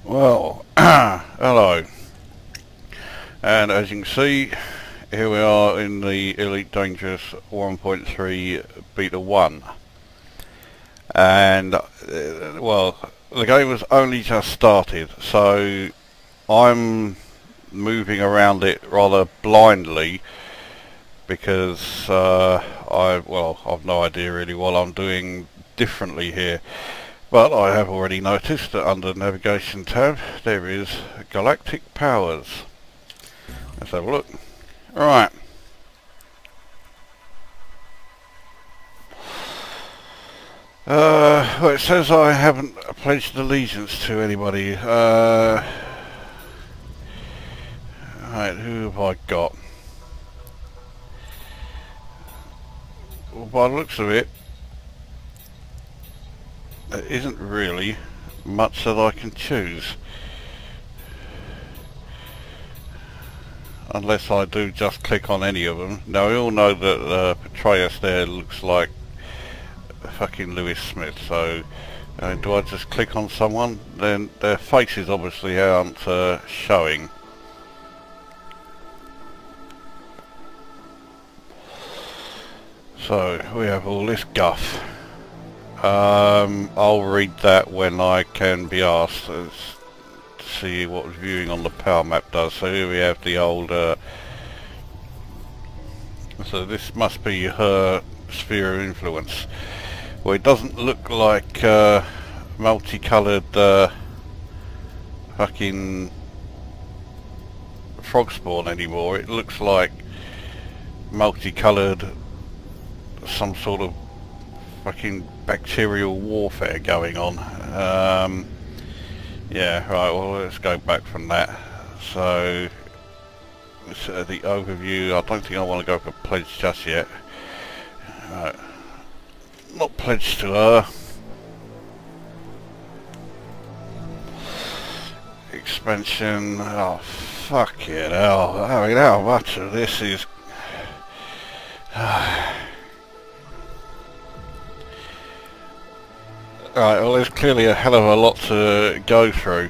Well, hello, and as you can see, here we are in the Elite Dangerous 1.3 Beta 1, and well, the game was only just started, so I'm moving around it rather blindly because I've no idea really what I'm doing differently here. But I have already noticed that under the navigation tab there is galactic powers. Let's have a look. Right. Well, it says I haven't pledged allegiance to anybody. Right, who have I got? Well, by the looks of it, there isn't really much that I can choose, unless I do just click on any of them. Now we all know that Petraeus there looks like fucking Lewis Smith, so do I just click on someone? Then their faces obviously aren't showing. So we have all this guff. I'll read that when I can be asked to see what viewing on the power map does. So here we have the old, so this must be her sphere of influence. Well, it doesn't look like multicoloured fucking frog spawn anymore. It looks like multicoloured some sort of fucking bacterial warfare going on. Yeah, right, well, let's go back from that. So the overview, I don't think I want to go for pledge just yet. Right. Not pledged to her. Expansion, oh fuck it hell. I mean, how much of this is right, well, there's clearly a hell of a lot to go through.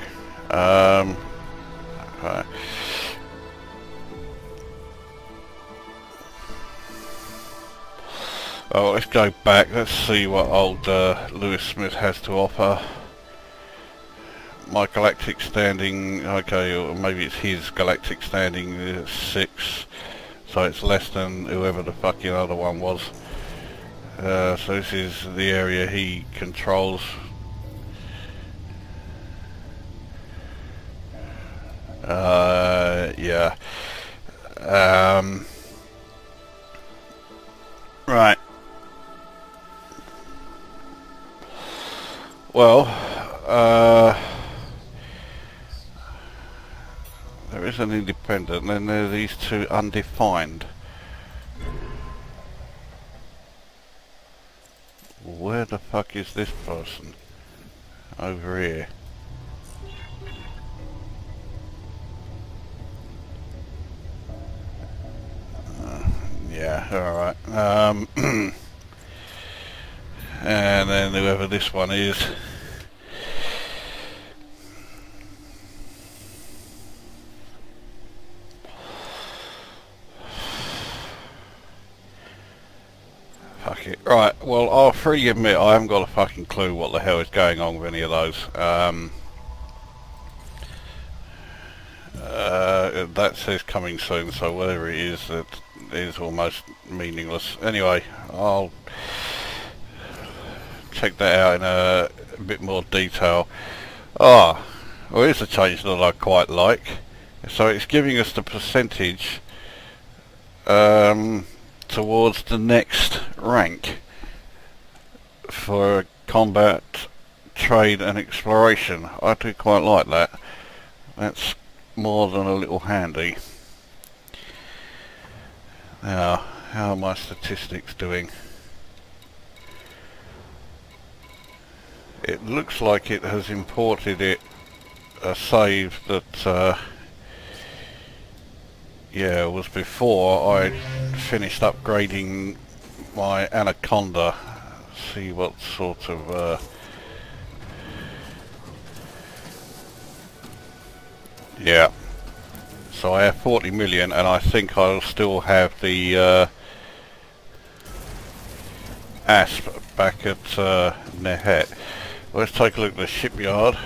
Right. Well, let's go back. Let's see what old Lewis Smith has to offer. My galactic standing, okay, or maybe it's his galactic standing is 6, so it's less than whoever the fucking other one was. So this is the area he controls. Yeah. Right. Well, there is an independent, and then there are these two undefined. Where the fuck is this person? Over here. Yeah, alright. And then whoever this one is. Fuck it. Right, well, I'll freely admit I haven't got a fucking clue what the hell is going on with any of those. That says coming soon, so whatever it is, it is almost meaningless. Anyway, I'll check that out in a bit more detail. Well, here's a change that I quite like. So it's giving us the percentage towards the next rank for combat, trade and exploration. I do quite like that. That's more than a little handy. Now, how are my statistics doing? It looks like it has imported a save that yeah, was before I finished upgrading my Anaconda. See what sort of Yeah. So I have 40 million, and I think I'll still have the ASP back at Nehet. Let's take a look at the shipyard,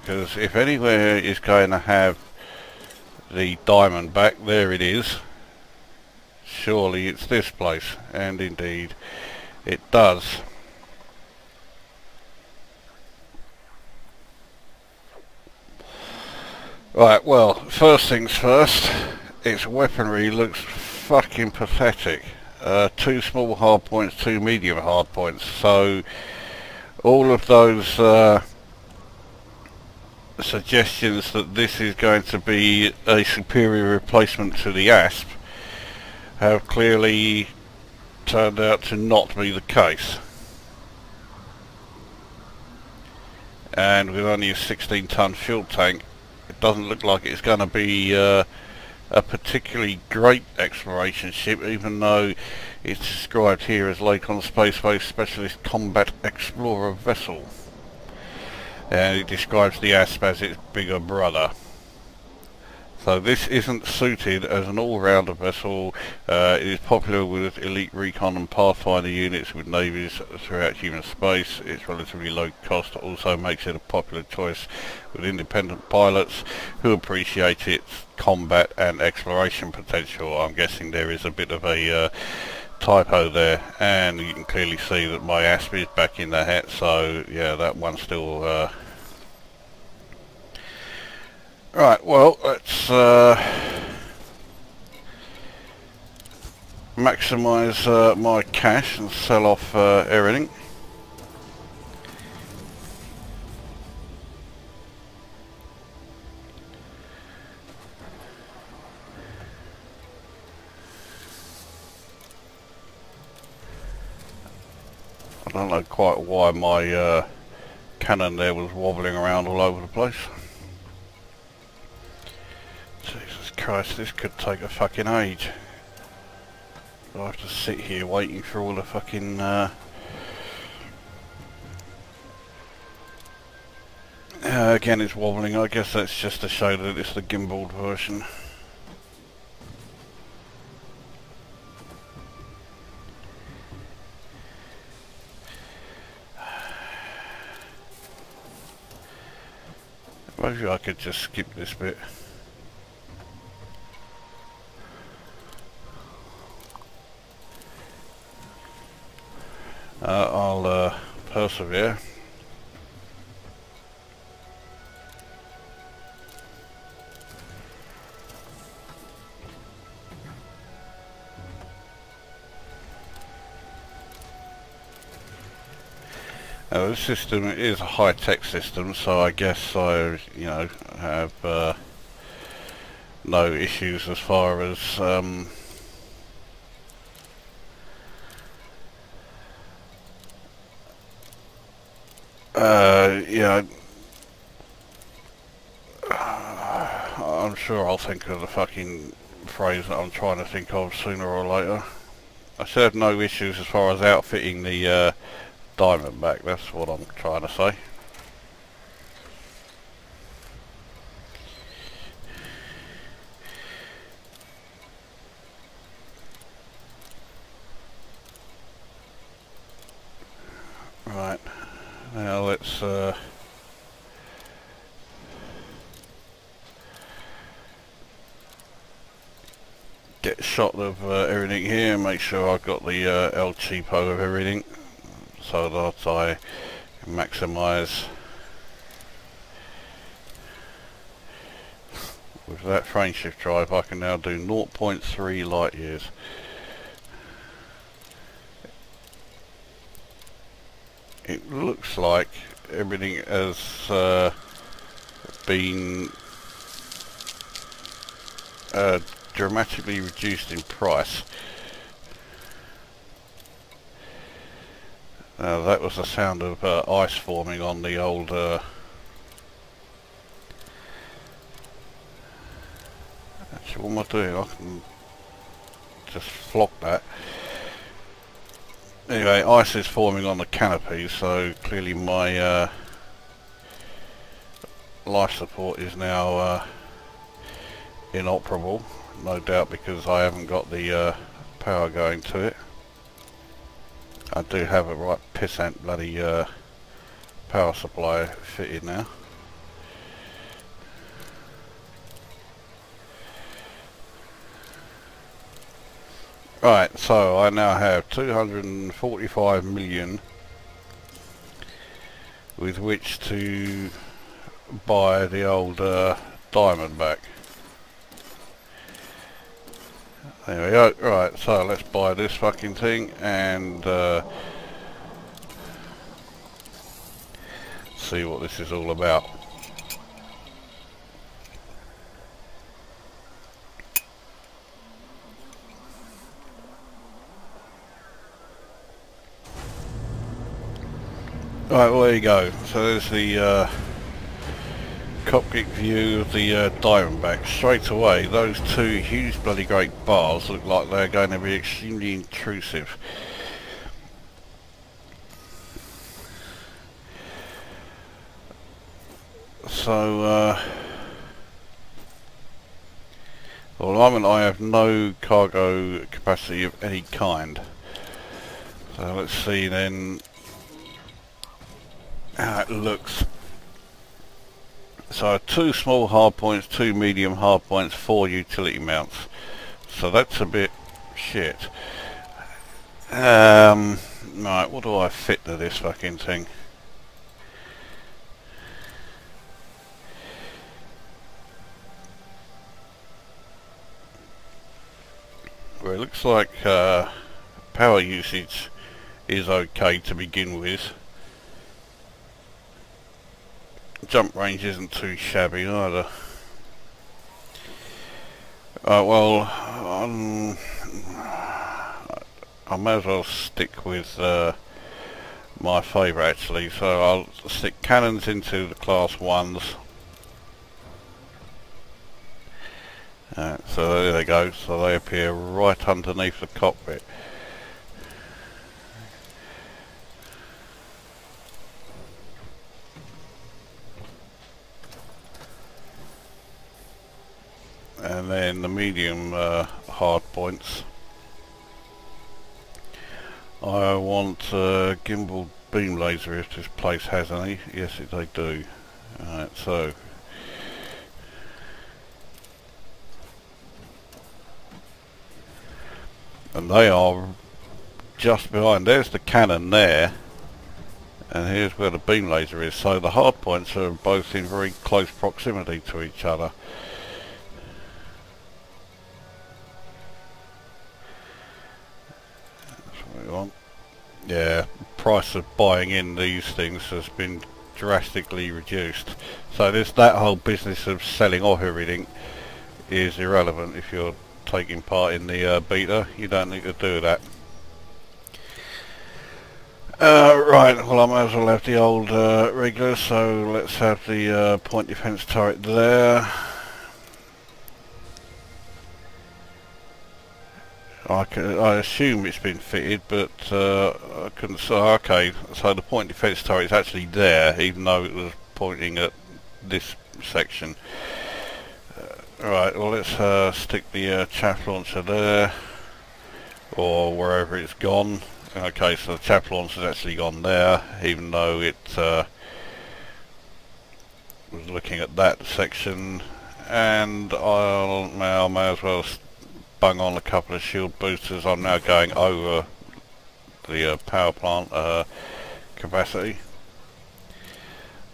because if anywhere is going to have the Diamondback, there it is. Surely it's this place, and indeed it does. Right, well, first things first, its weaponry looks fucking pathetic. 2 small hard points, 2 medium hard points, so all of those suggestions that this is going to be a superior replacement to the ASP have clearly turned out to not be the case. And with only a 16-ton fuel tank, it doesn't look like it's going to be a particularly great exploration ship, even though it's described here as Lakon Space-Based Specialist Combat Explorer Vessel. And it describes the ASP as its bigger brother. So this isn't suited as an all-rounder vessel. It is popular with elite recon and pathfinder units with navies throughout human space. It's relatively low cost, also makes it a popular choice with independent pilots who appreciate its combat and exploration potential. I'm guessing there is a bit of a typo there, and you can clearly see that my ASP is back in the hat, so yeah, that one's still right. Well, let's maximise my cash and sell off everything. I don't know quite why my cannon there was wobbling around all over the place. Jesus Christ, this could take a fucking age. I have to sit here waiting for all the fucking again it's wobbling. I guess that's just to show that it's the gimbaled version. Maybe I could just skip this bit. I'll persevere. Now this system is a high-tech system, so I guess I, have no issues as far as I'm sure I'll think of the fucking phrase that I'm trying to think of sooner or later. I should have no issues as far as outfitting the Diamondback, that's what I'm trying to say. Right, now let's get a shot of everything here and make sure I've got the El Cheapo of everything, so that I can maximise. With that frame shift drive I can now do 0.3 light years. It looks like everything has been dramatically reduced in price. That was the sound of ice forming on the old actually, what am I doing? I can just flock that. Anyway, ice is forming on the canopy, so clearly my life support is now inoperable, no doubt because I haven't got the power going to it. I do have a right pissant bloody power supply fitted now. Right, so I now have 245 million with which to buy the old Diamondback. There we go. Right, so let's buy this fucking thing and see what this is all about. Right, well there you go. So there's the cockpit view of the Diamondback. Straight away, those two huge bloody great bars look like they're going to be extremely intrusive. So, well, at the moment I have no cargo capacity of any kind. So let's see then how it looks. So 2 small hardpoints, 2 medium hardpoints, 4 utility mounts. So that's a bit shit. Right, what do I fit to this fucking thing? Well, it looks like power usage is okay to begin with. Jump range isn't too shabby either. Well, I may as well stick with my favourite actually, so I'll stick cannons into the class 1s. So there they go, so they appear right underneath the cockpit. And then the medium hard points, I want gimbal beam laser if this place has any. Yes, they do. Alright, so and they are just behind. There's the cannon there, and here's where the beam laser is. So the hard points are both in very close proximity to each other. Yeah, price of buying in these things has been drastically reduced. So that whole business of selling off everything is irrelevant if you're taking part in the beta. You don't need to do that. Right, well I might as well have the old regular, so let's have the point defense turret there. I assume it's been fitted, but I couldn't say. Okay, so the point defense turret is actually there, even though it was pointing at this section. Right, well let's stick the chaff launcher there, or wherever it's gone. Okay, so the chaff launcher's actually gone there, even though it was looking at that section. And I may as well bung on a couple of shield boosters. I'm now going over the power plant capacity.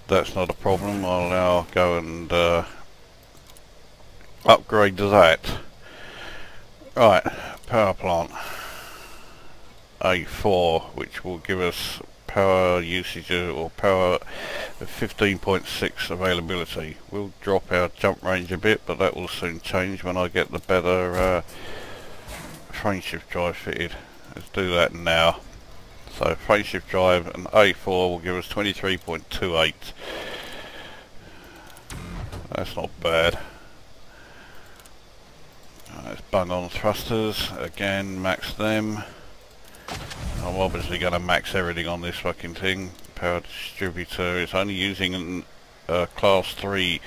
That's not a problem. I'll now go and upgrade to that. Right, power plant A4, which will give us power usage or power 15.6 availability. We'll drop our jump range a bit, but that will soon change when I get the better frame shift drive fitted. Let's do that now. So frame shift drive and A4 will give us 23.28. That's not bad. Let's bung on thrusters again, max them. I'm obviously going to max everything on this fucking thing. Power distributor is only using class 3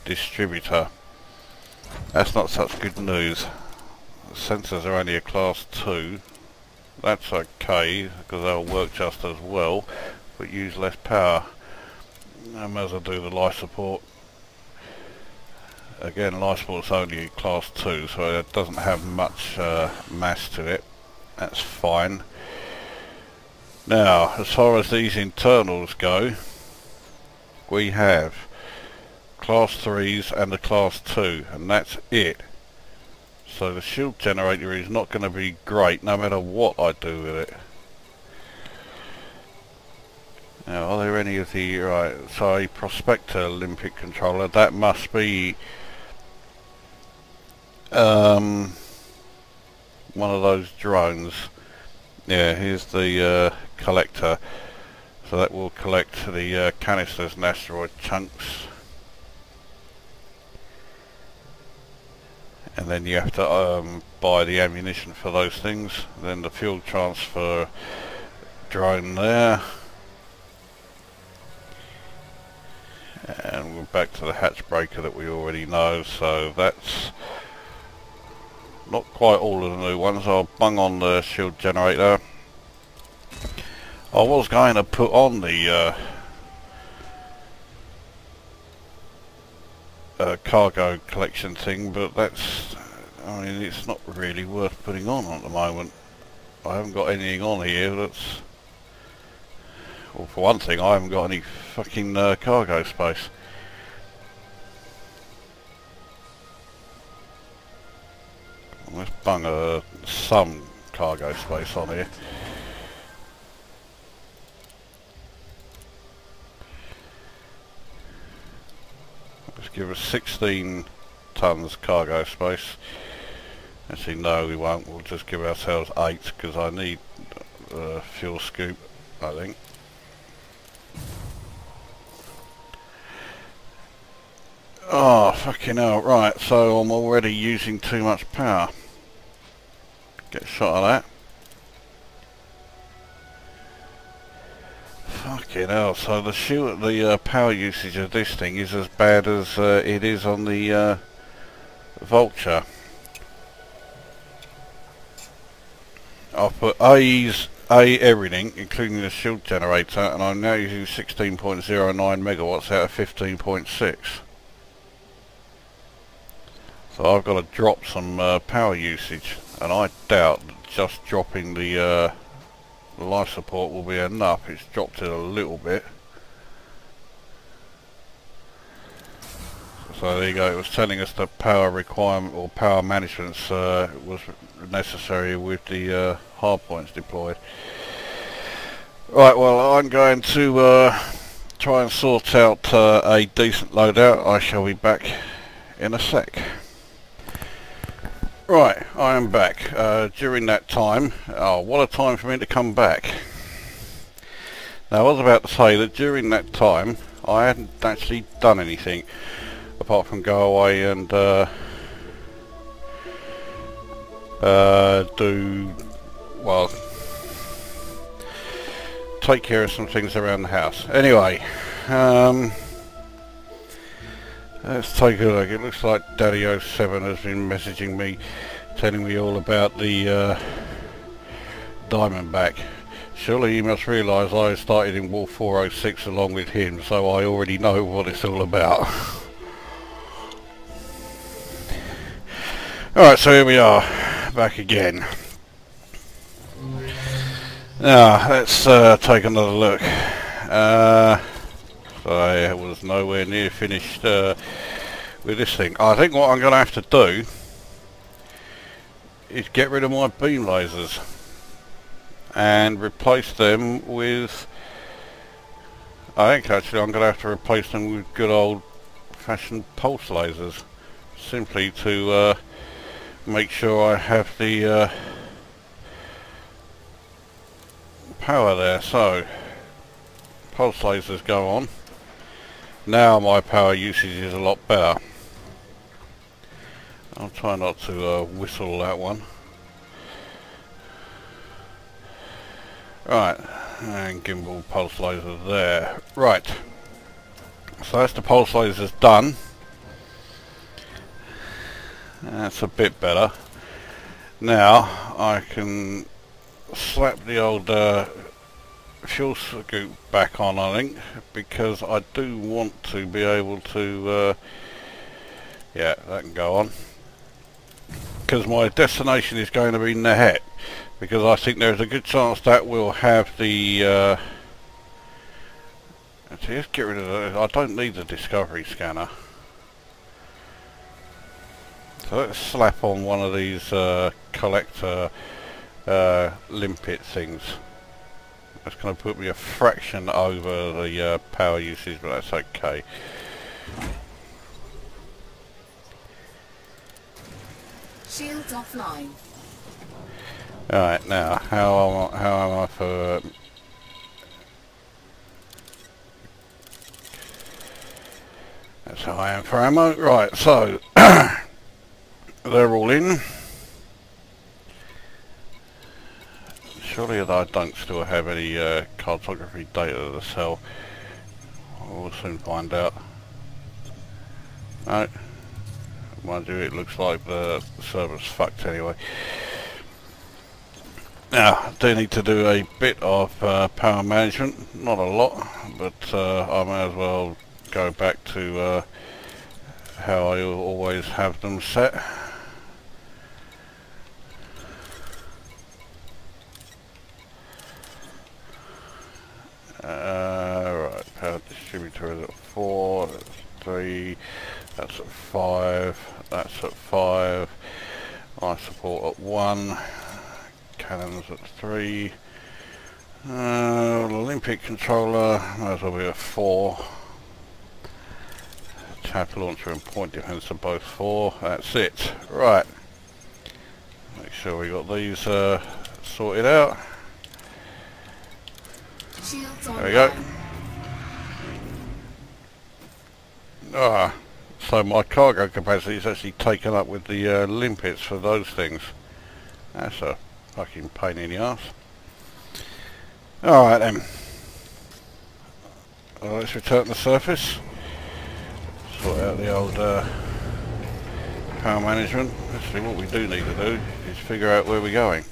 distributor. That's not such good news. The sensors are only a class 2. That's okay, because they'll work just as well, but use less power. I may as well do the life support. Again, life support's only class 2, so it doesn't have much mass to it. That's fine. Now, as far as these internals go, we have class 3s and a class 2, and that's it. So the shield generator is not going to be great no matter what I do with it. Now, are there any of the... right, so a Prospector Olympic controller, that must be one of those drones. Yeah, here's the collector. So that will collect the canisters and asteroid chunks. And then you have to buy the ammunition for those things. Then the fuel transfer drone there. And we're back to the hatch breaker that we already know, so that's not quite all of the new ones. I'll bung on the shield generator. I was going to put on the cargo collection thing, but that's, I mean, it's not really worth putting on at the moment. I haven't got anything on here that's, well, for one thing, I haven't got any fucking cargo space. Let's bung some cargo space on here. Let's give us 16 tons cargo space. Actually, no, we won't. We'll just give ourselves 8 because I need a fuel scoop, I think. Oh, fucking hell. Right, so I'm already using too much power. Get a shot of that. Fucking hell, so the power usage of this thing is as bad as it is on the Vulture. I've put A everything, including the shield generator, and I'm now using 16.09 megawatts out of 15.6. So I've got to drop some power usage, and I doubt that just dropping the life support will be enough. It's dropped it a little bit. So there you go, it was telling us that power requirement or power management was necessary with the hardpoints deployed. Right, well, I'm going to try and sort out a decent loadout. I shall be back in a sec. Right, I am back. During that time, oh, what a time for me to come back. Now, I was about to say that during that time, I hadn't actually done anything, apart from go away and take care of some things around the house. Anyway, let's take a look. It looks like Daddy07 has been messaging me, telling me all about the Diamondback. Surely he must realise I started in War 406 along with him, so I already know what it's all about. Alright, so here we are, back again. Now, let's take another look. So I was nowhere near finished with this thing. I think what I'm going to have to do is get rid of my beam lasers and replace them with, I think actually I'm going to have to replace them with good old fashioned pulse lasers, simply to make sure I have the power there. So pulse lasers go on. Now my power usage is a lot better. I'll try not to whistle that one. Right, and gimbal pulse laser there. Right, So that's the pulse lasers done. That's a bit better. Now I can slap the old fuel scoop back on, I think, because I do want to be able to yeah, that can go on, because my destination is going to be Nahet, because I think there's a good chance that we'll have the actually, let's get rid of the, I don't need the discovery scanner. So let's slap on one of these collector limpet things. That's going to put me a fraction over the power usage, but that's okay. Shields offline. Alright, now how am I for that's how I am for ammo. Right, so they're all in. Surely I don't still have any cartography data to sell. We'll soon find out. No. Mind you, it looks like the server's fucked anyway. Now, I do need to do a bit of power management. Not a lot, but I may as well go back to how I always have them set. Right, power distributor is at 4, that's 3, that's at 5, that's at 5, I support at 1, cannons at 3, Olympic controller, might as well be at 4, tap launcher and point defense are both 4, that's it. Right, make sure we got these sorted out. There we go. Ah, so my cargo capacity is actually taken up with the limpets for those things. That's a fucking pain in the arse. Alright then. Well, let's return to the surface. Sort out the old power management. Actually, what we do need to do is figure out where we're going.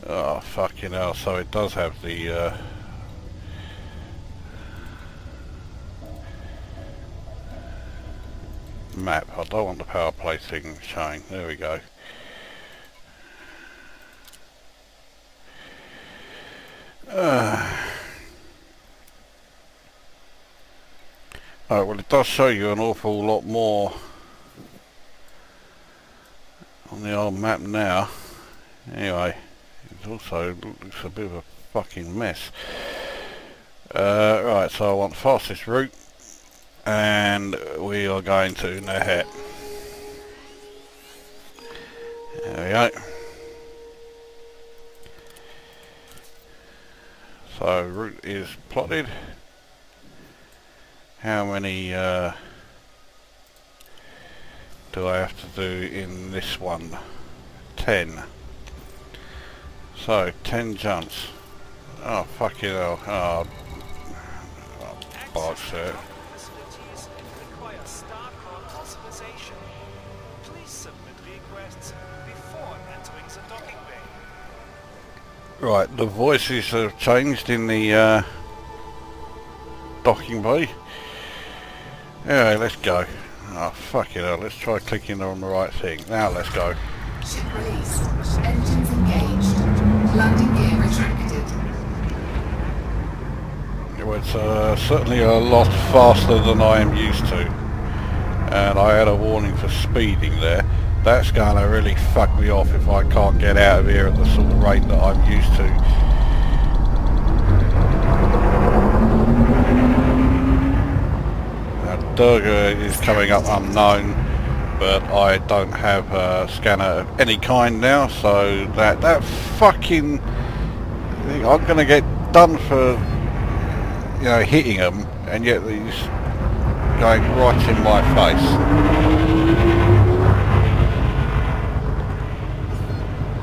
Oh fucking hell, so it does have the map. I don't want the Powerplay thing showing. There we go. Alright, well it does show you an awful lot more on the old map now. Anyway, it also looks a bit of a fucking mess. Right, so I want the fastest route, and we are going to Nahet. There we go. So route is plotted. How many do I have to do in this one? 10. So 10 jumps. Oh fucking hell. Oh, bollocks there. Right, the voices have changed in the docking bay. Anyway, let's go. Oh fucking hell, let's try clicking on the right thing. Now let's go. Ship released. Engines engaged. Landing gear retracted. It's certainly a lot faster than I am used to. And I had a warning for speeding there. That's going to really fuck me off if I can't get out of here at the sort of rate that I'm used to. Now, Durga is coming up unknown, but I don't have a scanner of any kind now, so that fucking thing, I'm going to get done for, you know, hitting them, and yet he's going right in my face.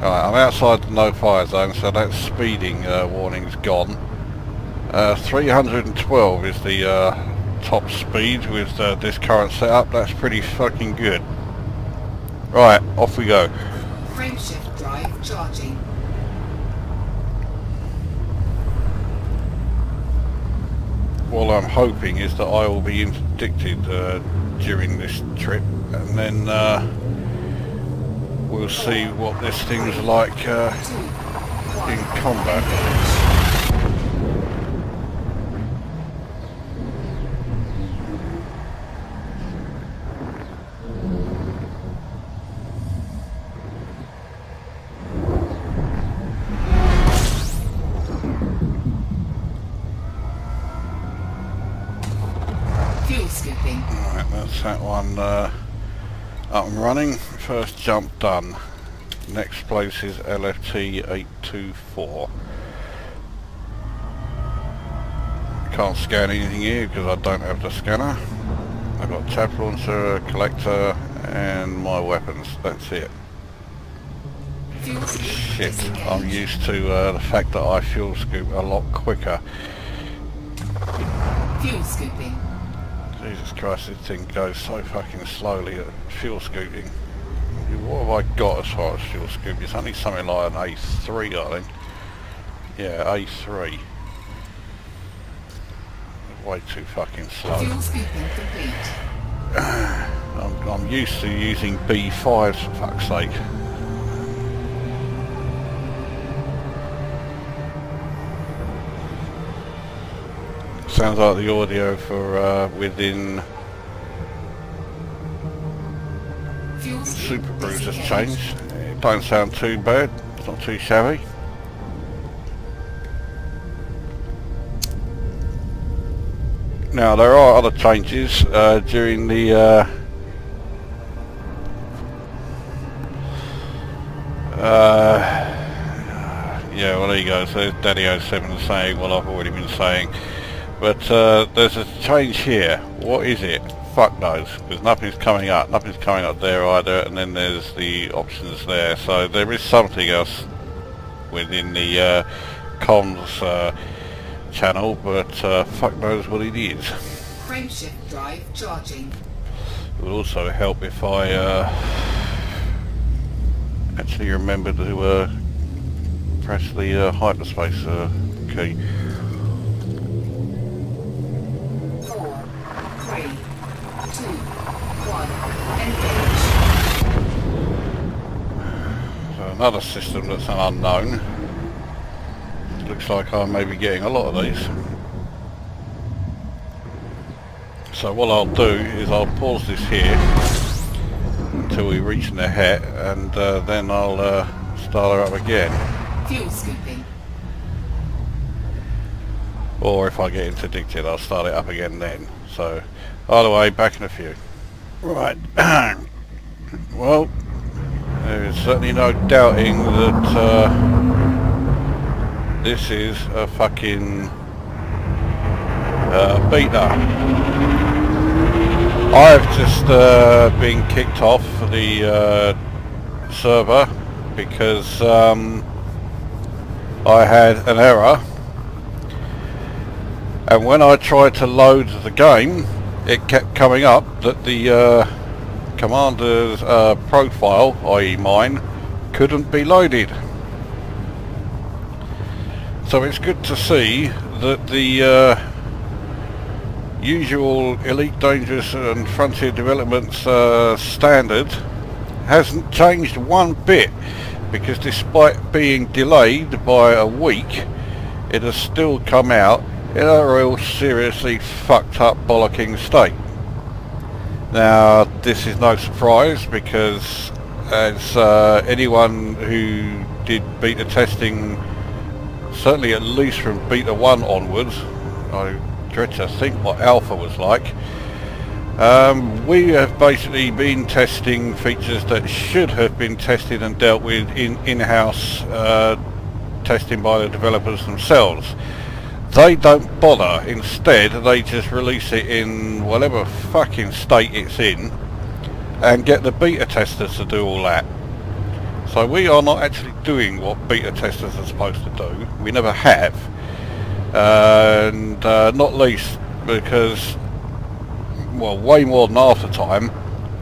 Alright, I'm outside the no fire zone, so that speeding warning's gone. 312 is the top speed with this current setup. That's pretty fucking good. Right, off we go. Frameshift drive charging. All I'm hoping is that I will be interdicted during this trip, and then we'll see what this thing's like in combat. Right, that's that one up and running. First jump done. Next place is LFT 824. Can't scan anything here because I don't have the scanner. I've got tab launcher, collector and my weapons. That's it. Shit, I'm used to the fact that I fuel scoop a lot quicker. Fuel scooping. Jesus Christ, this thing goes so fucking slowly at fuel scooping. What have I got as far as fuel scooping? It's only something like an A3, I think. Yeah, A3. Way too fucking slow. Fuel scooping complete. I'm used to using B5s for fuck's sake. Sounds like the audio for within Super Brews has changed. It don't sound too bad, it's not too shabby. Now there are other changes during the yeah, well there you go, so there's Daddy07 saying what I've already been saying. But there's a change here. What is it? Fuck knows, because nothing's coming up. Nothing's coming up there either, and then there's the options there. So there is something else within the comms channel, but fuck knows what it is. Frameshift drive charging. It would also help if I actually remember to press the hyperspace key. 4, 3, 2, 1, engage. So another system that's an unknown. Looks like I may be getting a lot of these. So what I'll do is I'll pause this here until we reach the hat, and then I'll start her up again. Fuel scooping. Or if I get interdicted, I'll start it up again then. So either way, back in a few. Right. Well, there is certainly no doubting that this is a fucking beta. I've just been kicked off the server because I had an error, and when I tried to load the game it kept coming up that the commander's profile, i.e. mine, couldn't be loaded. So it's good to see that the usual Elite Dangerous and Frontier Developments standard hasn't changed one bit, because despite being delayed by a week, it has still come out in a real seriously fucked up bollocking state. Now this is no surprise, because as anyone who did beta testing, certainly at least from beta 1 onwards, I dread to think what alpha was like. We have basically been testing features that should have been tested and dealt with in-house testing by the developers themselves. They don't bother. Instead they just release it in whatever fucking state it's in and get the beta testers to do all that. So we are not actually doing what beta testers are supposed to do. We never have. And not least because, well, way more than half the time,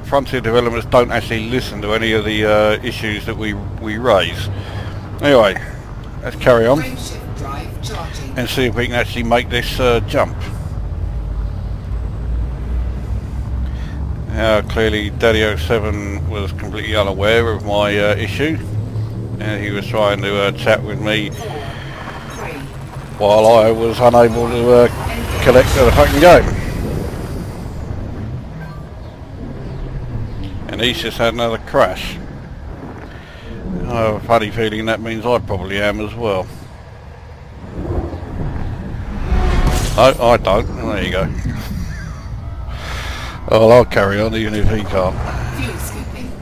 Frontier developers don't actually listen to any of the issues that we raise. Anyway, let's carry on Frameshift drive charging. and see if we can actually make this jump. Clearly Daddy07 was completely unaware of my issue, and he was trying to chat with me 4, 3, while I was unable to connect to the fucking game. And he's just had another crash. I have a funny feeling that means I probably am as well. No, I don't. There you go. Well, I'll carry on even if he can't. fuel skipping.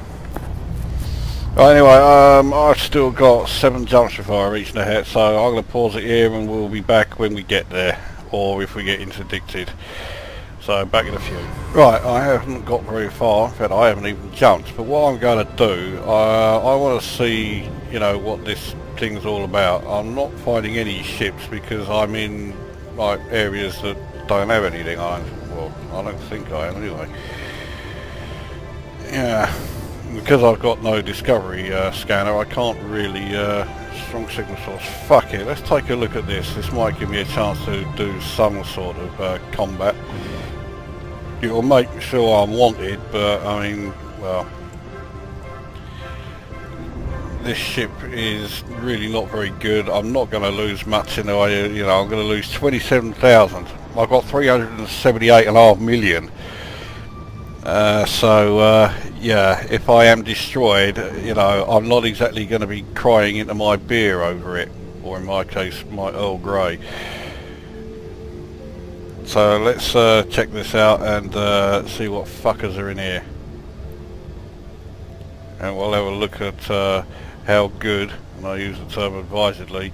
Right, anyway, I've still got 7 jumps before I reach the hat, so I'm going to pause it here and we'll be back when we get there, or if we get interdicted. So back in a few. Right, I haven't got very far. In fact, I haven't even jumped. But what I'm going to do, I want to see, you know, what this thing's all about. I'm not finding any ships because I'm in like areas that don't have anything. Well, I don't think I am anyway. Yeah, because I've got no discovery scanner, I can't really strong signal source. Fuck it. Let's take a look at this. This might give me a chance to do some sort of combat. It will make sure I'm wanted, but I mean, well, this ship is really not very good. I'm not going to lose much in the way, you know, I'm going to lose 27,000. I've got 378.5 million. Yeah, if I am destroyed, you know, I'm not exactly going to be crying into my beer over it, or in my case, my Earl Grey. So let's check this out and see what fuckers are in here. And we'll have a look at how good, and I use the term advisedly,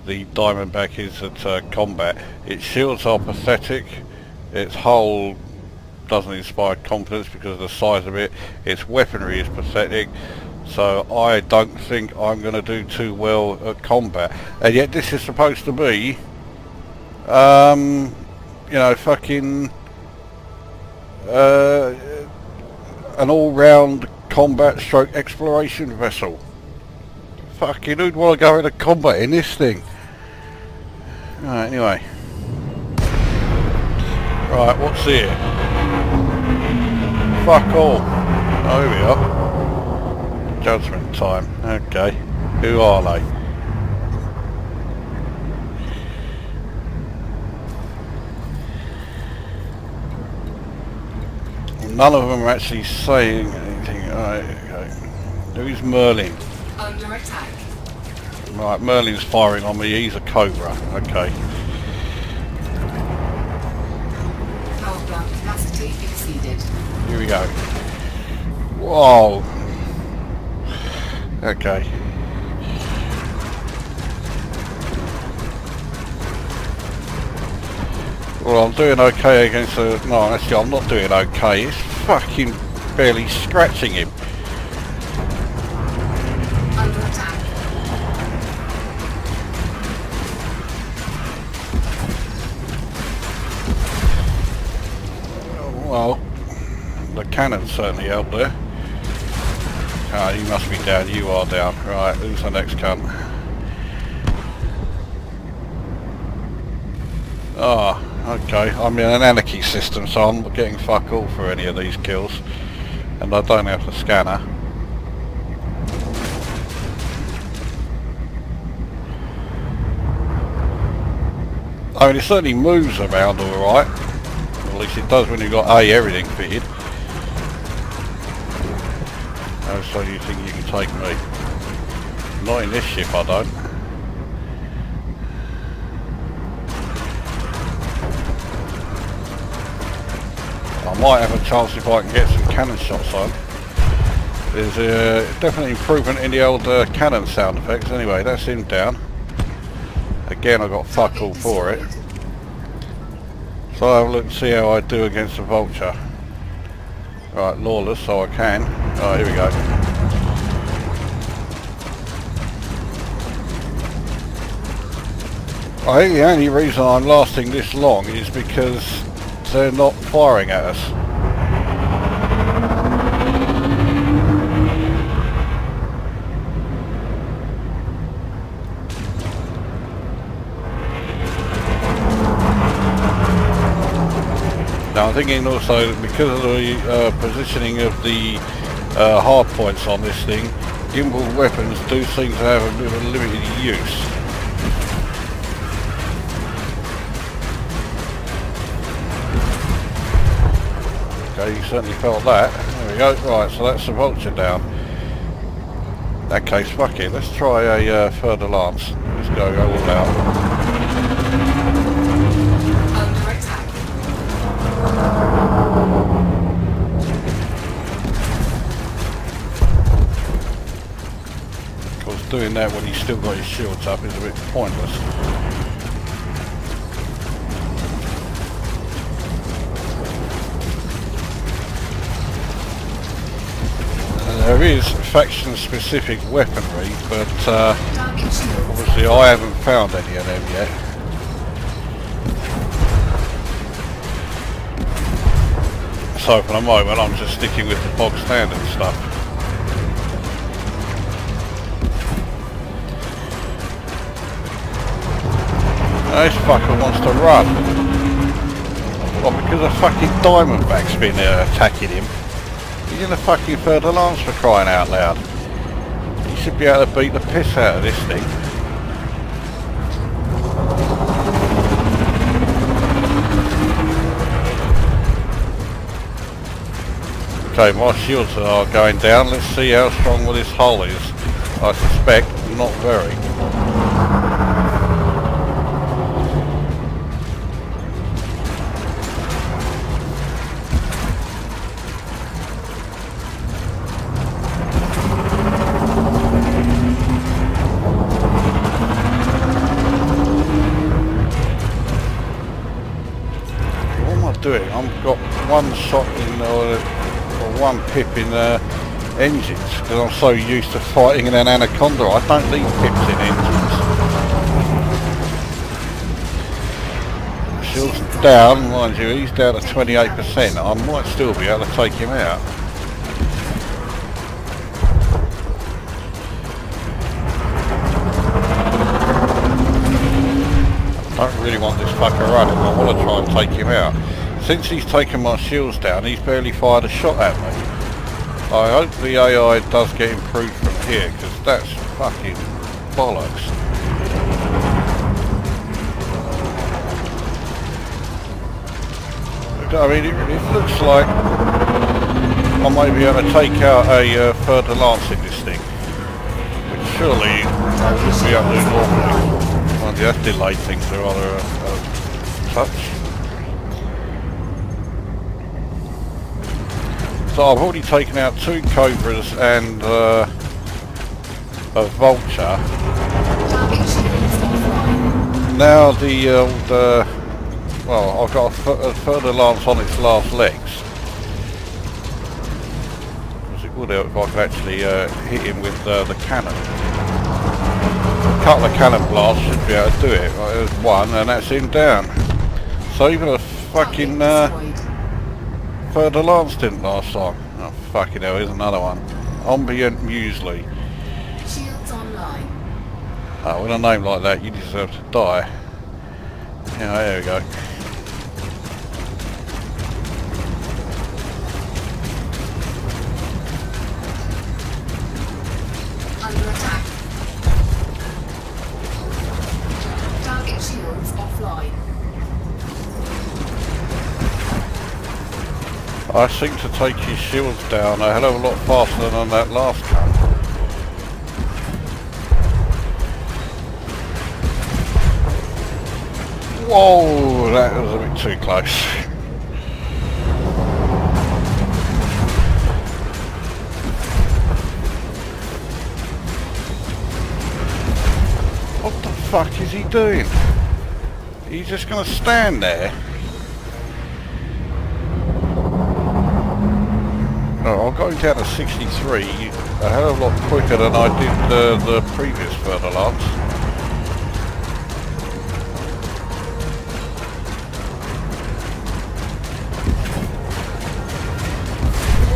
the Diamondback is at combat. Its shields are pathetic, its hull doesn't inspire confidence because of the size of it, its weaponry is pathetic, so I don't think I'm going to do too well at combat. And yet this is supposed to be you know, fucking an all-round combat stroke exploration vessel. Fucking who'd want to go into combat in this thing? Right, anyway. Right, what's here? Fuck all. Oh, here we are. Judgment time. Okay. Who are they? None of them are actually saying anything. Right, okay. Who's Merlin? Under attack. Right, Merlin's firing on me. He's a Cobra. Okay. Power plant capacity exceeded. Here we go. Whoa. Okay. Well, I'm doing okay against the... No, actually I'm not doing okay. It's fucking barely scratching him. Under attack. Well, the cannon's certainly out there. Ah, you must be down. You are down. Right, who's the next cunt? Ah. Okay, I'm in an anarchy system, so I'm not getting fuck all for any of these kills, and I don't have the scanner. I mean, it certainly moves around alright, at least it does when you've got everything fitted. Oh, so you think you can take me? Not in this ship, I don't. I might have a chance if I can get some cannon shots on. There's definitely improvement in the old cannon sound effects. Anyway, that's him down. Again, I got fuck all for it. So I'll have a look and see how I do against the Vulture. Right, lawless, so I can. Oh, here we go. I think the only reason I'm lasting this long is because they're not firing at us. Now I'm thinking also because of the positioning of the hard points on this thing, gimbal weapons do seem to have a bit of a limited use. Okay, you certainly felt that. There we go. Right, so that's the Vulture down. In that case, fuck it. Let's try a Fer-de-Lance. Let's go all out. Under attack. Of course, doing that when he's still got his shields up is a bit pointless. There is faction-specific weaponry, but obviously I haven't found any of them yet. So for the moment I'm just sticking with the bog standard stuff. Now this fucker wants to run. Well, because a fucking Diamondback's been attacking him. He's in a fucking Fer-de-Lance for crying out loud. He should be able to beat the piss out of this thing. Okay, my shields are going down. Let's see how strong this hull is. I suspect not very. Doing. I've got one shot in or one pip in engines because I'm so used to fighting in an Anaconda. I don't need pips in engines. Shields down, mind you, he's down to 28%. I might still be able to take him out. I don't really want this fucker running. I want to try and take him out. Since he's taken my shields down, he's barely fired a shot at me. I hope the AI does get improved from here, because that's fucking bollocks. I mean, it looks like I might be able to take out a Fer-de-Lance in this thing. Which surely I should be able to do normally. Well, that's delayed things are rather touch. So I've already taken out 2 Cobras and a Vulture. Now the old, well, I've got a Fer-de-Lance on its last legs. Because it would help if I could actually hit him with the cannon. A couple of cannon blasts should be able to do it. Right, there's one and that's him down. So even a fucking Fer-de-Lance didn't last long. Oh fucking hell, here's another one. Ambient Muesli. Shields online. Oh, with a name like that you deserve to die. Yeah, there we go. Under attack. Target shields offline. I seem to take his shields down a hell of a lot faster than that last gun. Whoa, that was a bit too close. What the fuck is he doing? He's just going to stand there? No, I'm going down to 63 a hell of a lot quicker than I did the previous Fer-de-Lance.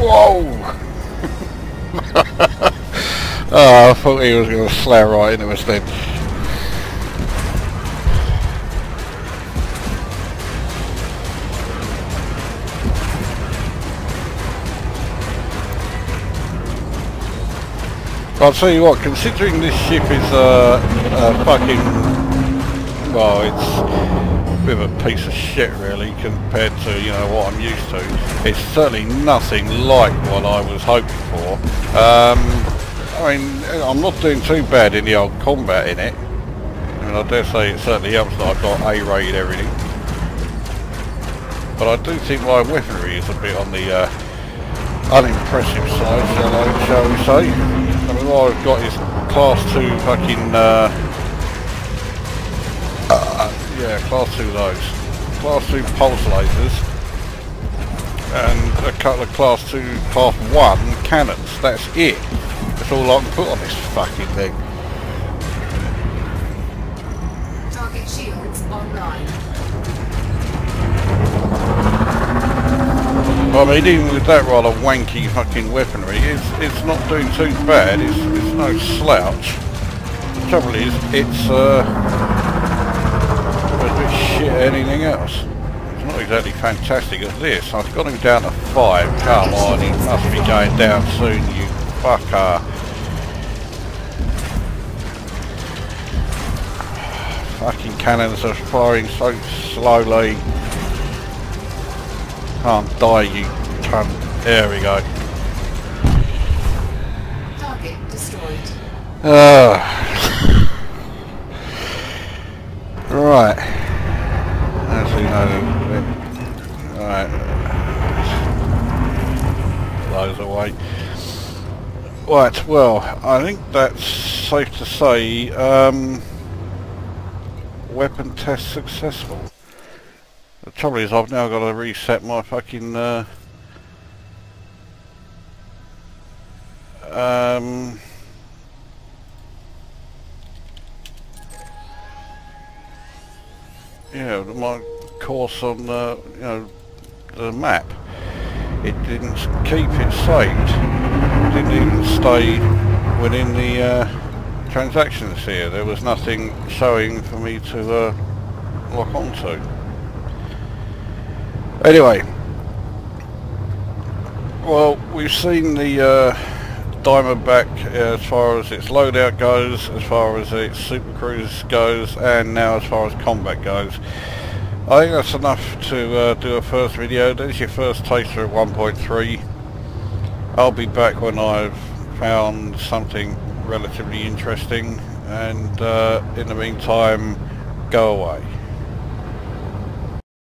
Whoa! Oh, I thought he was going to slap right into us then. I'll tell you what, considering this ship is a fucking, well, it's a bit of a piece of shit really compared to, you know, what I'm used to. It's certainly nothing like what I was hoping for. I mean, I'm not doing too bad in the old combat in it. I mean, I dare say it certainly helps that I've got A-rated everything. But I do think my weaponry is a bit on the unimpressive side, shall we say. I mean, what I've got is class 2 fucking, yeah, class 2 of those. Class 2 pulse lasers. And a couple of class 2, class 1 cannons. That's it. That's all I can put on this fucking thing. Target shields online. I mean, even with that rather wanky fucking weaponry, it's not doing too bad. It's no slouch. The trouble is, it's a bit shit at anything else. It's not exactly fantastic at this. I've got him down to 5. Come on, he must be going down soon, you fucker. Fucking cannons are firing so slowly. Can't die, you cunt. There we go. Target destroyed. Right. Actually, no. Alright. Those away. Right, well, I think that's safe to say. Weapon test successful. The trouble is I've now got to reset my fucking yeah, my course on you know, the map. It didn't keep it saved. It didn't even stay within the transactions here. There was nothing showing for me to lock onto. Anyway, well, we've seen the Diamondback as far as its loadout goes, as far as its Super Cruise goes, and now as far as combat goes. I think that's enough to do a first video. There's your first taster at 1.3. I'll be back when I've found something relatively interesting, and in the meantime, go away.